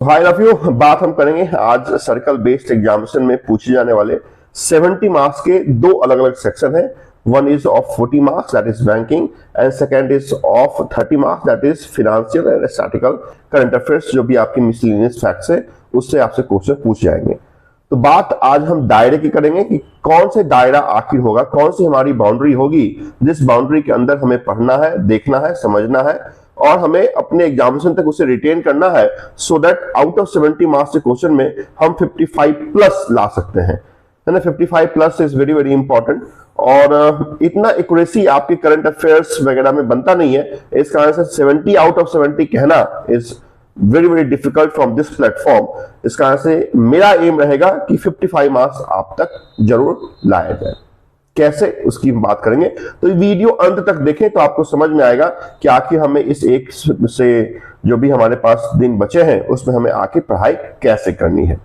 Hi love you. बात हम करेंगे आज सर्कल बेस्ड एग्जामिनेशन में पूछे जाने वाले 70 मार्क्स के दो अलग अलग सेक्शन हैं। One is of 40 marks that is banking and second is of 30 marks that is financial and statistical current affairs, जो भी आपकी मिसलेनियस फैक्ट्स है उससे आपसे क्वेश्चन पूछ जाएंगे। तो बात आज हम दायरे की करेंगे कि कौन से दायरा आखिर होगा, कौन सी हमारी बाउंड्री होगी जिस बाउंड्री के अंदर हमें पढ़ना है, देखना है, समझना है और हमें अपने एग्जामिनेशन तक उसे रिटेन करना है, so that out of 70 marks के क्वेश्चन में हम 55 प्लस ला सकते हैं, है ना। 55 plus is very very important और इतना एक्यूरेसी आपके करंट अफेयर्स वगैरह में बनता नहीं है। इस कारण से 70 आउट ऑफ 70 कहना is very very difficult from this platform. इस कारण से मेरा एम रहेगा कि 55 मार्क्स आप तक जरूर लाया जाए। कैसे, उसकी हम बात करेंगे। तो वीडियो अंत तक देखें तो आपको समझ में आएगा कि आखिर हमें इस एक से जो भी हमारे पास दिन बचे हैं उसमें हमें आखिर पढ़ाई कैसे करनी है।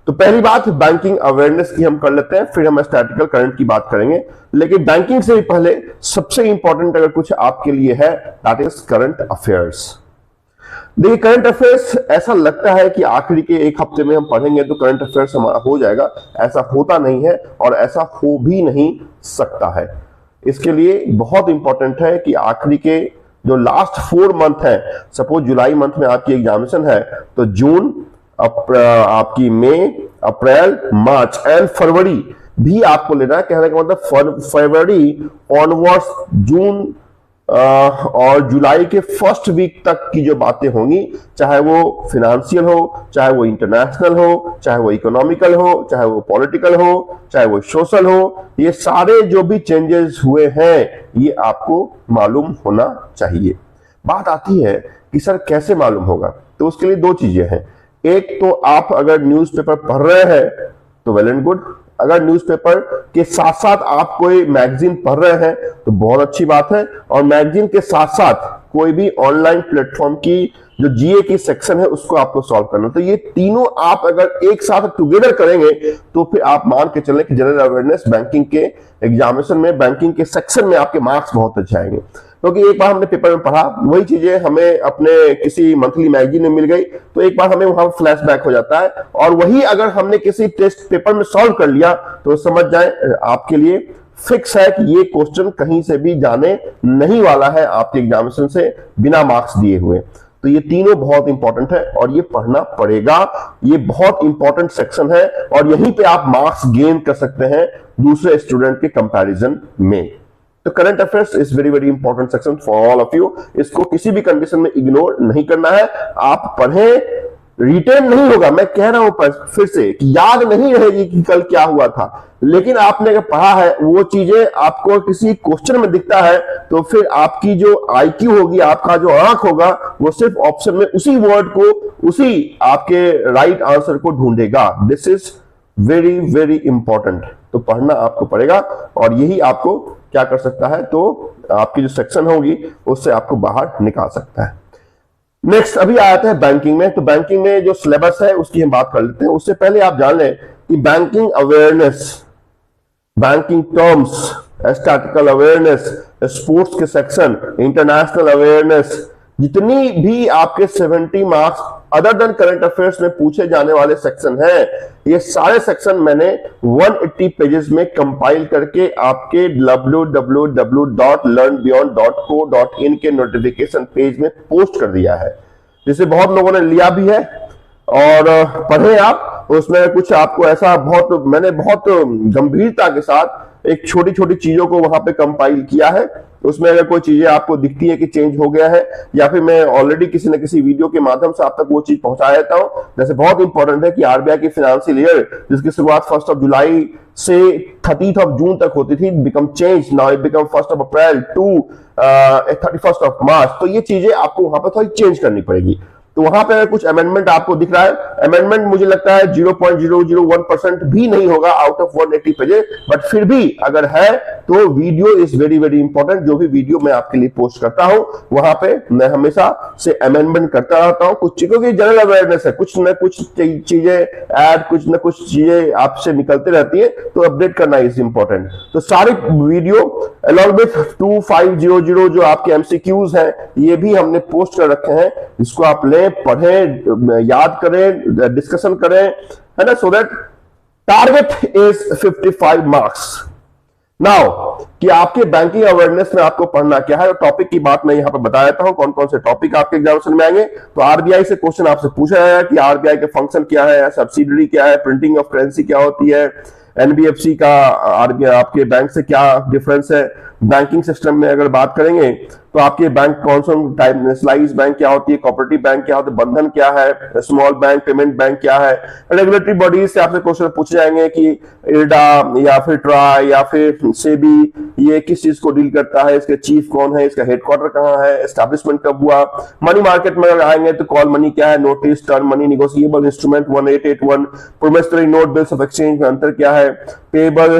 तो पहली बात बैंकिंग अवेयरनेस की हम कर लेते हैं, फिर हम स्टैटिस्टिकल करंट की बात करेंगे। लेकिन बैंकिंग से भी पहले सबसे इंपॉर्टेंट अगर कुछ आपके लिए है दैट इज करंट अफेयर्स। देखिए, करंट अफेयर्स ऐसा लगता है कि आखिरी के एक हफ्ते में हम पढ़ेंगे तो करंट अफेयर्स हमारा हो जाएगा। ऐसा होता नहीं है और ऐसा हो भी नहीं सकता है। इसके लिए बहुत इंपॉर्टेंट है कि आखिरी के जो लास्ट 4 मंथ है, सपोज जुलाई मंथ में आपकी एग्जामिनेशन है तो जून, आपकी मई, अप्रैल, मार्च एंड फरवरी भी आपको लेना है। कहने का मतलब फरवरी ऑनवर्ड्स जून और जुलाई के फर्स्ट वीक तक की जो बातें होंगी, चाहे वो फिनेंशियल हो, चाहे वो इंटरनेशनल हो, चाहे वो इकोनॉमिकल हो, चाहे वो पॉलिटिकल हो, चाहे वो सोशल हो, ये सारे जो भी चेंजेस हुए हैं ये आपको मालूम होना चाहिए। बात आती है कि सर कैसे मालूम होगा, तो उसके लिए 2 चीजें हैं। एक तो आप अगर न्यूज़पेपर पढ़ रहे हैं तो वेल एंड गुड। अगर न्यूज़पेपर के साथ साथ आप कोई मैगजीन पढ़ रहे हैं तो बहुत अच्छी बात है। और मैगजीन के साथ साथ कोई भी ऑनलाइन प्लेटफॉर्म की जो जीए की सेक्शन है उसको आपको सॉल्व करना। तो ये तीनों आप अगर एक साथ टुगेदर करेंगे तो फिर आप मान के चलें कि जनरल अवेयरनेस बैंकिंग के एग्जामिनेशन में, बैंकिंग के सेक्शन में आपके मार्क्स बहुत अच्छे आएंगे। क्योंकि एक बार हमने पेपर में पढ़ा, वही चीजें हमें अपने किसी मंथली मैगजीन में मिल गई तो एक बार हमें वहां फ्लैशबैक हो जाता है। और वही अगर हमने किसी टेस्ट पेपर में सॉल्व कर लिया तो समझ जाए आपके लिए फिक्स है कि ये क्वेश्चन कहीं से भी जाने नहीं वाला है आपके एग्जामिनेशन से बिना मार्क्स दिए हुए। तो ये तीनों बहुत इंपॉर्टेंट है और ये पढ़ना पड़ेगा। ये बहुत इंपॉर्टेंट सेक्शन है और यहीं पे आप मार्क्स गेन कर सकते हैं दूसरे स्टूडेंट के कंपैरिजन में। तो current affairs is very very important section for all of you. इसको किसी भी कंडीशन में इग्नोर नहीं करना है। आप पढ़ें, रिटेन नहीं होगा, मैं कह रहा हूं फिर से कि याद नहीं रहेगी कि कल क्या हुआ था, लेकिन आपने अगर पढ़ा है वो चीजें आपको किसी क्वेश्चन में दिखता है तो फिर आपकी जो आईक्यू होगी, आपका जो आंख होगा, वो सिर्फ ऑप्शन में उसी वर्ड को, उसी आपके राइट आंसर को ढूंढेगा। This is very very important. तो पढ़ना आपको पड़ेगा और यही आपको क्या कर सकता है, तो आपकी जो सेक्शन होगी उससे आपको बाहर निकाल सकता है। नेक्स्ट अभी आते हैं बैंकिंग में। तो बैंकिंग में जो सिलेबस है उसकी हम बात कर लेते हैं। उससे पहले आप जान लें कि banking awareness, banking terms, statistical awareness, sports के सेक्शन, इंटरनेशनल अवेयरनेस, जितनी भी आपके 70 marks other than current affairs में पूछे जाने वाले सेक्शन हैं, ये सारे सेक्शन मैंने 180 पेजेस में कंपाइल करके आपके www.learnbeyond.co.in के नोटिफिकेशन पेज में पोस्ट कर दिया है, जिसे बहुत लोगों ने लिया भी है और पढ़े आप। उसमें कुछ आपको ऐसा मैंने बहुत गंभीरता के साथ एक छोटी छोटी चीजों को वहां पे कंपाइल किया है। उसमें अगर कोई चीजें आपको दिखती है कि चेंज हो गया है या फिर मैं ऑलरेडी किसी न किसी वीडियो के माध्यम से आप तक वो चीज पहुंचा देता हूं। जैसे बहुत इंपॉर्टेंट है कि आरबीआई की फाइनेंशियल ईयर जिसकी शुरुआत 1 जुलाई से 30 जून तक होती थी, become change, now it become 1 April to 31 March. तो ये चीजें आपको वहां पर थोड़ी चेंज करनी पड़ेगी। तो वहां पे अगर कुछ अमेंडमेंट आपको दिख रहा है, अमेंडमेंट मुझे लगता है 0.001% भी नहीं होगा आउट ऑफ 180 पेजेस, बट फिर भी अगर है तो video is very very important. जो भी वीडियो मैं आपके लिए पोस्ट करता हूं वहां पे मैं हमेशा से अमेंडमेंट करता रहता हूं। कुछ चीजों की जनरल अवेयरनेस है, कुछ न कुछ चीजें ऐड, कुछ न कुछ चीजें आपसे निकलते रहती है, तो अपडेट करना इज इंपॉर्टेंट। तो सारे वीडियो अलॉन्ग विथ 2500 जो आपके एमसीक्यूज हैं ये भी हमने पोस्ट कर रखे हैं, जिसको आप लें पढ़ें, याद करें, डिस्कशन करें, है ना, so that target is 55 marks. Now कि आपके बैंकिंग अवेयरनेस में आपको पढ़ना क्या है, टॉपिक की बात मैं यहां पर बता देता हूं कौन कौन से टॉपिक आपके एग्जामिनेशन में आएंगे। तो आरबीआई से क्वेश्चन आपसे पूछा जाएगा कि आरबीआई के फंक्शन क्या है, सब्सिडरी क्या है, प्रिंटिंग ऑफ करेंसी क्या होती है, एनबीएफसी का आरबीआई आपके बैंक से क्या डिफरेंस है। बैंकिंग सिस्टम में अगर बात करेंगे तो आपके बैंक कौन सा टाइप, स्लाइस बैंक क्या होती है, कोऑपरेटिव बैंक क्या होता है, बंधन क्या है, स्मॉल बैंक, पेमेंट बैंक क्या है। रेगुलेटरी बॉडीज से आपसे क्वेश्चन पूछे जाएंगे कि इरडा या फिर ट्राई या फिर सेबी ये किस चीज को डील करता है, इसके चीफ कौन है, इसका हेडक्वार्टर कहाँ है, एस्टैब्लिशमेंट कब हुआ। मनी मार्केट में अगर आएंगे तो कॉल मनी क्या है, notice, term money, negotiable instrument 1881, promissory note, bills of exchange में अंतर क्या है, पेबल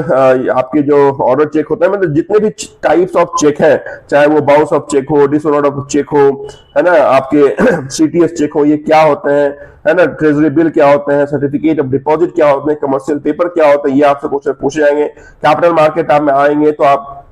आपके जो ऑर्डर चेक होता है, मतलब जितने भी टाइप्स ऑफ चेक है, चाहे वो बाउंस ऑफ चेक हो, डिसऑर्डर ऑफ चेक हो, है ना, आपके सीटीएस चेक हो, ये क्या होते हैं, है ना, ट्रेजरी बिल क्या होते हैं, सर्टिफिकेट ऑफ डिपॉजिट क्या होते हैं, कमर्शियल पेपर क्या होते हैं, ये आपसे क्वेश्चन पूछे जाएंगे। कैपिटल मार्केट आप में आएंगे तो आप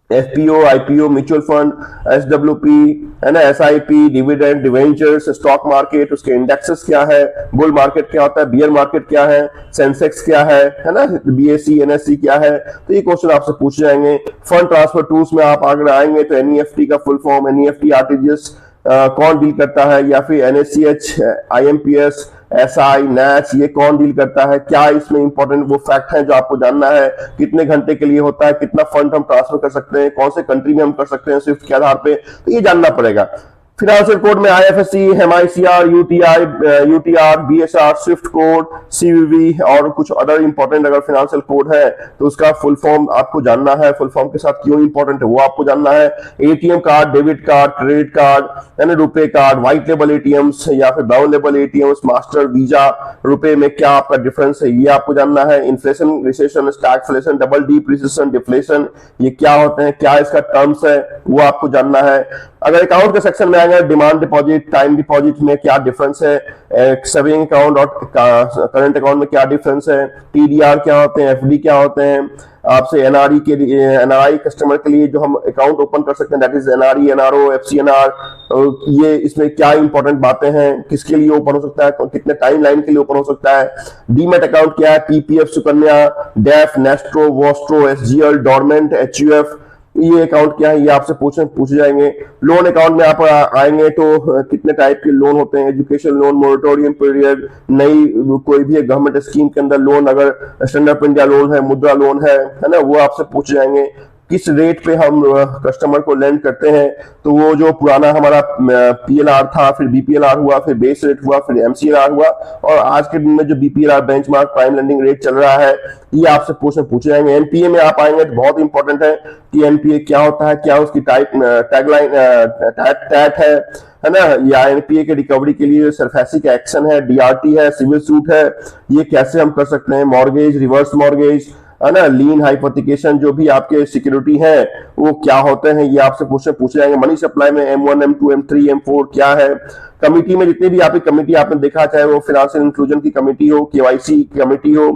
FPO, IPO, mutual fund, SWP, है ना, SIP, dividend, debentures, stock market, उसके इंडेक्सेस क्या है, बुल मार्केट क्या होता है, बियर मार्केट क्या है, सेंसेक्स क्या है ना, बीएससी, एनएससी क्या है, तो ये क्वेश्चन आपसे पूछे जाएंगे। फंड ट्रांसफर टूल्स में आप अगर आएंगे तो एनईएफटी का फुल फॉर्म, एनईएफटी, आरटीजीएस कौन डील करता है, या फिर एनएससीएच, आईएमपीएस, एसआई, नैच, ये कौन डील करता है, क्या इसमें इंपॉर्टेंट वो फैक्ट है जो आपको जानना है, कितने घंटे के लिए होता है, कितना फंड हम ट्रांसफर कर सकते हैं, कौन से कंट्री में हम कर सकते हैं स्विफ्ट के आधार पे, तो ये जानना पड़ेगा। फिनेंशियल कोड में IFSC, MICR, UTR, BSR, Swift code, CVV और कुछ अदर इंपॉर्टेंट अगर फिनेंशियल कोड है तो उसका फुल फॉर्म आपको जानना है, फुल फॉर्म के साथ क्यों इंपॉर्टेंट है वो आपको जानना है। ATM card, debit card, credit card, यानी रुपए कार्ड, व्हाइट लेबल एटीएम्स या फिर brown label ATMs, master, visa, रुपए में क्या आपका डिफरेंस है ये आपको जानना है। Inflation, recession, stagflation, double depreciation, deflation, ये क्या होते हैं, क्या इसका टर्म्स है वो आपको जानना है। अगर अकाउंट के सेक्शन में आएंगे, डिमांड डिपॉजिट, टाइम डिपॉजिट में क्या डिफरेंस है, सेविंग अकाउंट और करंट अकाउंट में क्या डिफरेंस है, टीडीआर क्या होते हैं, एफडी क्या होते हैं, आपसे एनआरई के लिए, एनआरआई कस्टमर के लिए जो हम अकाउंट ओपन कर सकते हैं that is NRE, NRO, FCNR, ये इसमें क्या इंपॉर्टेंट बातें हैं, किसके लिए ओपन हो सकता है, कितने टाइम लाइन के लिए ओपन हो सकता है। डीमेट अकाउंट क्या है, PPF, Sukanya, DEAF, nostro, vostro, SGL, dormant, HUF, ये अकाउंट क्या है ये आपसे पूछे जाएंगे। लोन अकाउंट में आप आएंगे तो कितने टाइप के लोन होते हैं, एजुकेशन लोन, मोरेटोरियम पीरियड, नई कोई भी गवर्नमेंट स्कीम के अंदर लोन, अगर स्टैंड अप इंडिया लोन है, मुद्रा लोन है ना, वो आपसे पूछे जाएंगे। किस रेट पे हम कस्टमर को लेंड करते हैं, तो वो जो पुराना हमारा पीएलआर था, फिर बीपीएलआर हुआ, फिर बेस रेट हुआ, फिर एमसीएलआर हुआ, और आज के दिन में जो बीपीएलआर बेंचमार्क प्राइम लेंडिंग रेट चल रहा है ये आपसे पूछे जाएंगे। एनपीए में आप आएंगे तो बहुत इंपॉर्टेंट है कि एनपीए क्या होता है, क्या उसकी टैगलाइन टैट है ना, या एनपीए के रिकवरी के लिए सरफेसी एक्शन है, डीआरटी है, सिविल सूट है, ये कैसे हम कर सकते हैं, मॉर्गेज, रिवर्स मॉर्गेज, है ना, लीन हाइपोथिकेशन, जो भी आपके सिक्योरिटी है वो क्या होते हैं ये आपसे पूछे जाएंगे। मनी सप्लाई में M1, M2, M3, M4 क्या है। कमिटी में जितनी भी आपकी कमिटी आपने देखा, चाहे वो फाइनेंशियल इंक्लूजन की कमिटी हो, केवाईसी कमिटी हो,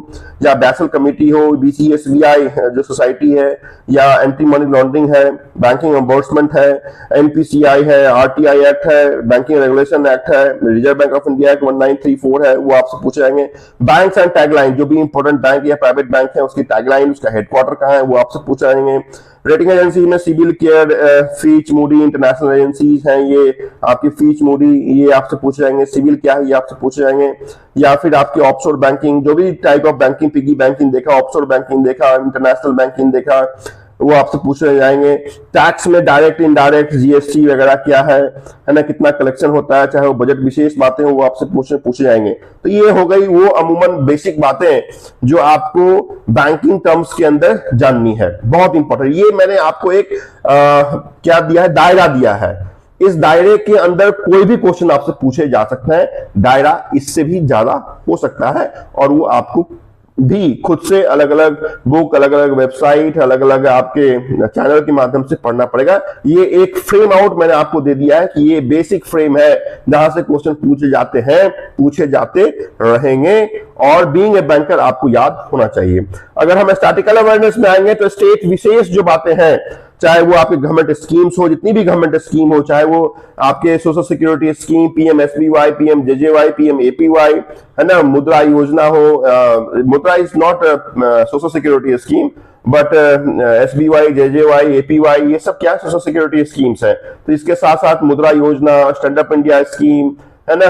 या बैसल कमिटी हो, बीसीएसवीआई जो सोसाइटी है, या एंटी मनी लॉन्ड्रिंग है, बैंकिंग एम्बर्समेंट है, एनपीसीआई है, आरटीआई एक्ट है, बैंकिंग रेगुलेशन एक्ट है, reserve bank of India act 1934 है, वो आपसे पूछे जाएंगे। बैंक्स एंड टैगलाइन, जो भी इंपॉर्टेंट बैंक या प्राइवेट बैंक है उसकी टैगलाइन, उसका हेडक्वार्टर कहाँ है वो आपसे पूछे जाएंगे। रेटिंग एजेंसी में CIBIL, CARE, Fitch, Moody, international agencies हैं, ये आपकी फीच, मूडी, ये आपसे पूछे जाएंगे। सिविल क्या है ये आपसे पूछे जाएंगे। या फिर आपकी ऑफशोर बैंकिंग, जो भी type of banking, piggy banking देखा, ऑफशोर बैंकिंग देखा, इंटरनेशनल बैंकिंग देखा, वो आपसे पूछे जाएंगे। टैक्स में डायरेक्ट, इनडायरेक्ट, जीएसटी वगैरह क्या है ना, कितना कलेक्शन होता है, चाहे वो बजट विशेष बातें हो वो आपसे पूछे जाएंगे। तो ये हो गई वो अमूमन बेसिक बातें जो आपको बैंकिंग टर्म्स के अंदर जाननी है, बहुत इंपॉर्टेंट। ये मैंने आपको एक क्या दिया है, दायरा दिया है। इस दायरे के अंदर कोई भी क्वेश्चन आपसे पूछे जा सकते हैं, दायरा इससे भी ज्यादा हो सकता है, और वो आपको भी खुद से अलग अलग बुक, अलग अलग वेबसाइट, अलग अलग आपके चैनल के माध्यम से पढ़ना पड़ेगा। ये एक फ्रेम आउट मैंने आपको दे दिया है कि ये बेसिक फ्रेम है जहां से क्वेश्चन पूछे जाते हैं, पूछे जाते रहेंगे, और बीइंग ए बैंकर आपको याद होना चाहिए। अगर हम स्टैटिकल अवेयरनेस में आएंगे तो स्टेट विशेष जो बातें हैं, चाहे वो आपके गवर्नमेंट स्कीम्स हो, जितनी भी गवर्नमेंट स्कीम हो, चाहे वो आपके social security scheme, PMSBY, PMJJY, PMAPY, है ना, मुद्रा योजना हो, Mudra is not social security scheme, but SBY, JJY, APY, ये सब क्या सोशल सिक्योरिटी स्कीम्स है। तो इसके साथ साथ मुद्रा योजना, स्टैंड अप इंडिया स्कीम, है ना,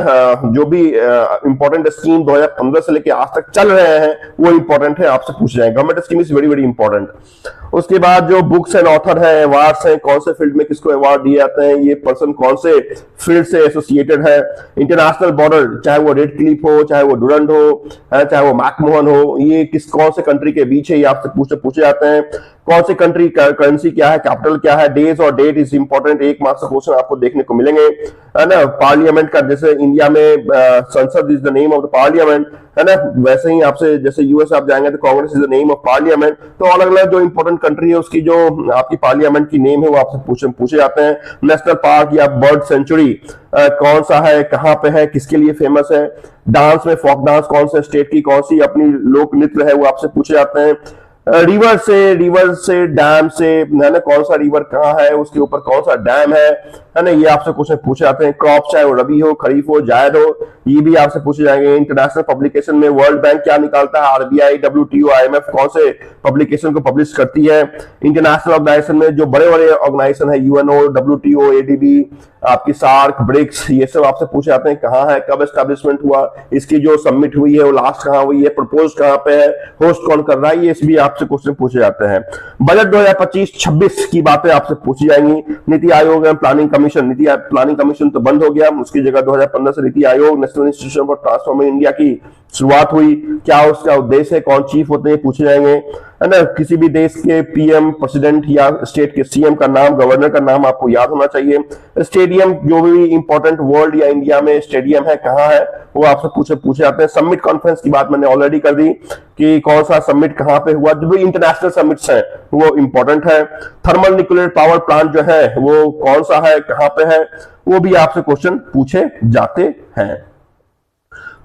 जो भी इंपॉर्टेंट स्कीम 2015 से लेके आज तक चल रहे हैं वो इंपॉर्टेंट है, आपसे पूछ जाएंगे। Government scheme is very very important. उसके बाद जो बुक्स एंड ऑथर है, अवार्ड्स हैं, कौन से फील्ड में किसको अवार्ड दिए जाते हैं, ये पर्सन कौन से फील्ड से एसोसिएटेड है, इंटरनेशनल बॉर्डर, चाहे वो रेड क्लिफ हो, चाहे वो डुरंड हो, चाहे वो मैकमोहन हो, ये कौन से कंट्री के बीच है, ये आपसे पूछे जाते हैं। कौन से कंट्री का करेंसी क्या है, कैपिटल क्या है, डेज और डेट इज इंपॉर्टेंट, 1 मार्क्स का क्वेश्चन आपको देखने को मिलेंगे, है ना। पार्लियामेंट का, जैसे इंडिया में संसद is the name of the parliament, है ना, वैसे ही आपसे जैसे यूएस आप जाएंगे तो Congress is the name of parliament. तो अलग अलग जो इंपॉर्टेंट कंट्री है उसकी जो आपकी पार्लियामेंट की नेम है वो आपसे पूछे जाते हैं। नेशनल पार्क या बर्ड सेंचुरी कौन सा है, कहाँ पे है, किसके लिए फेमस है। डांस में फोक डांस कौन से स्टेट की कौन सी अपनी लोक नृत्य है वो आपसे पूछे जाते हैं। रिवर से डैम से, है ना, कौन सा रिवर कहाँ है, उसके ऊपर कौन सा डैम है ना, ये आपसे क्वेश्चन पूछे जाते हैं। क्रॉप चाहे वो रबी हो, खरीफ हो, जायद हो, ये भी आपसे पूछे जाएंगे। इंटरनेशनल पब्लिकेशन में वर्ल्ड बैंक क्या निकालता है, आरबीआई, डब्ल्यूटीओ, आईएमएफ कौन से पब्लिकेशन को पब्लिश करती है। इंटरनेशनल ऑर्गेनाइजेशन में जो बड़े बड़े ऑर्गेनाइजेशन है, यूएनओ, डब्ल्यूटीओ, एडीबी, आपकी सार्क, ब्रिक्स, ये सब आपसे पूछे जाते हैं कहाँ है, कब एस्टैब्लिशमेंट हुआ, इसकी जो सबमिट हुई है वो लास्ट कहाँ हुई है, प्रपोज कहाँ पे है, होस्ट कौन कर रहा है, ये भी आपसे क्वेश्चन पूछे जाते हैं। बजट 2025-26 की बातें आपसे पूछी जाएंगी। नीति आयोग एवं प्लानिंग कमीशन, प्लानिंग कमीशन तो बंद हो गया, उसकी जगह 2015 से NITI Aayog, national institution for transforming India की शुरुआत हुई। क्या उसका उद्देश्य है, कौन चीफ होते हैं, पूछे जाएंगे, है ना। किसी भी देश के पीएम, प्रेसिडेंट या स्टेट के सीएम का नाम, गवर्नर का नाम आपको याद होना चाहिए। स्टेडियम, जो भी इंपॉर्टेंट वर्ल्ड या इंडिया में स्टेडियम है कहाँ है वो आपसे पूछे जाते हैं। समिट कॉन्फ्रेंस की बात मैंने ऑलरेडी कर दी कि कौन सा समिट कहाँ पे हुआ, जो भी इंटरनेशनल समिट्स हैं वो इंपॉर्टेंट है। थर्मल न्यूक्लियर पावर प्लांट जो है वो कौन सा है, कहाँ पे है, वो भी आपसे क्वेश्चन पूछे जाते हैं।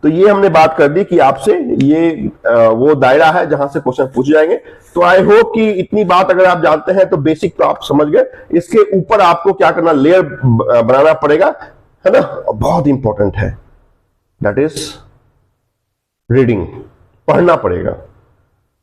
तो ये हमने बात कर दी कि आपसे ये वो दायरा है जहां से क्वेश्चन पूछे जाएंगे। तो आई होप कि इतनी बात अगर आप जानते हैं तो बेसिक तो आप समझ गए। इसके ऊपर आपको क्या करना, लेयर बनाना पड़ेगा, है ना, बहुत इंपॉर्टेंट है, दैट इज रीडिंग, पढ़ना पड़ेगा।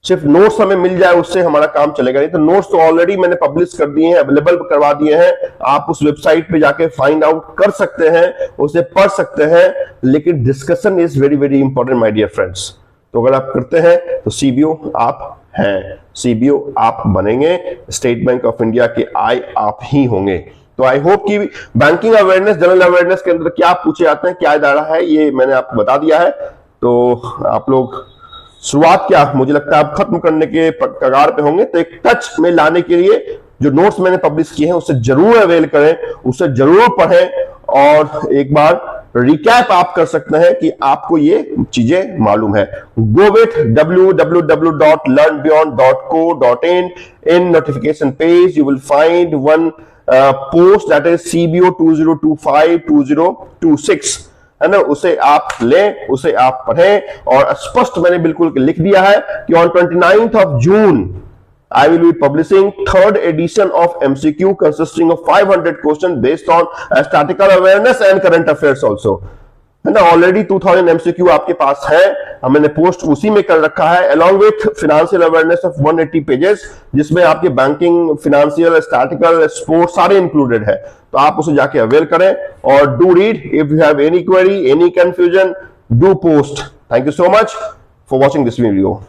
सिर्फ नोट्स हमें मिल जाए उससे हमारा काम चलेगा नहीं। तो नोट्स तो ऑलरेडी मैंने पब्लिश कर दिए हैं, अवेलेबल करवा दिए हैं, आप उस वेबसाइट पे जाके फाइंड आउट कर सकते हैं, उसे पढ़ सकते हैं। लेकिन discussion is very very important my dear friends. तो अगर आप करते हैं तो सीबीओ आप हैं, सीबीओ आप बनेंगे, स्टेट बैंक ऑफ इंडिया के आई आप ही होंगे। तो आई होप कि बैंकिंग अवेयरनेस, जनरल अवेयरनेस के अंदर क्या पूछे जाते हैं, क्या दायरा है, ये मैंने आपको बता दिया है। तो आप लोग शुरुआत क्या, मुझे लगता है आप खत्म करने के कगार पे होंगे। तो एक टच में लाने के लिए जो नोट्स मैंने पब्लिश किए हैं उससे जरूर अवेल करें, उसे जरूर पढ़ें और एक बार रिकैप आप कर सकते हैं कि आपको ये चीजें मालूम है। Go with www.learnbeyond.co.in। in notification page you will find one post that is CBO 2025-2026, है ना, उसे आप लें, उसे आप पढ़ें। और स्पष्ट मैंने बिल्कुल लिख दिया है कि on 29th of June I will be publishing third edition of MCQ consisting of 500 questions based on statistical awareness and current affairs also, है ना। ऑलरेडी 2000 MCQ आपके पास है, मैंने पोस्ट उसी में कर रखा है, along with financial awareness of 180 pages, जिसमें आपके बैंकिंग, फिनेंशियल, स्टैटिकल, स्पोर्ट्स सारे इंक्लूडेड है। तो आप उसे जाके अवेयर करें और do read. If you have any query, any confusion, do post. Thank you so much for watching this video.